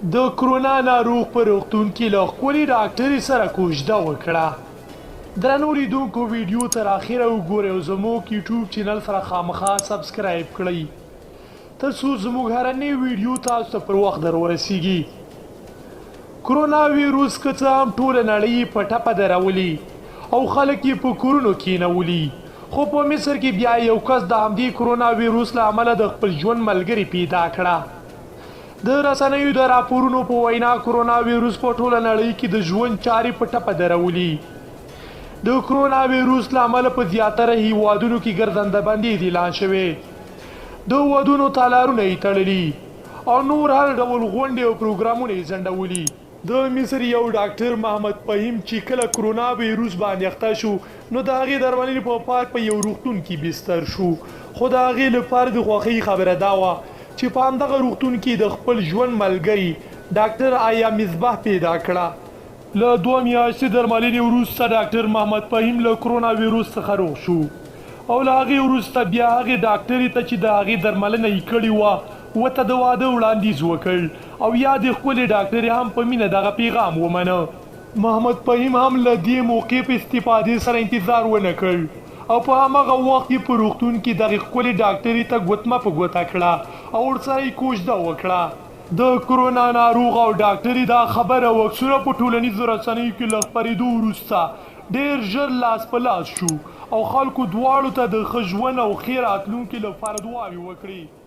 د کرونا ناروغ په روغتون کې له ښکلې ډاکټرې سره کوژده وکړه. درنو لیدونکو ویډیو تر اخره وګورئ او زموږ یوټیوب چینل سره خامخا سبسکرایب کړئ تر څو زموږ هره نوې ویډیو تاسو ته پر وخت در ورسیږي. کرونا ویروس که څه هم ټوله نړۍ په ټپه درولي او خلک یې په کورونو کینولي، خو په مصر کې بیا یو کس د همدې کرونا ویروس له امله د خپل ژوند ملګري پیدا کړه. د رسنیو د راپورونو په وینا کرونا ویروس په ټوله نړۍ کې د ژوند چارې په ټپه درولي. د کرونا ویروس له امله په زیاتره هیوادونو کې ګرځنده بندي اعلان شوې، د ودونو تالارونه یې تړلي او نور هر ډول غونډې او پروګرامونه یې ځنډولي. د مصر یو ډاکټر محمد فهیم چې کله کرونا ویروس باندې اخته شو نو د هغې درملنې په پار په یو روغتون کې بستر شو، خو د هغې لپاره د خوښۍ خبره دا وه چې په همدغه روغتون کې د خپل ژوند ملګري ډاکټر آیا مصباح پیدا کړه. له 2 میاشتې درملنې وروسته ډاکټر محمد فهیم له کرونا ویروس څخه روغ شو او له هغې وروسته بیا هغې ډاکټرې ته چې د هغې درملنه یې کړې وه ورته د واده وړاندیز وکړ او یا د ښکلې ډاکټرې هم په مینه دغه پیغام ومنه. محمد فهیم هم له دې موقع په استفادې سره انتظار ونه کړ او په هماغه وخت کې په روغتون کې دغې ښکلې ډاکټرې ته ګوتمه په ګوته کړه او ورسره یې کوژده وکړه. د کرونا ناروغ او ډاکټرې دا خبره وکسوره په ټولنیزو رسنیو کې له خپرېدو وروسته ډېر ژر لاس په لاس شو او خلکو دواړو ته د ښه ژوند او ښې راتلونکي لپاره دعاوې وکړې.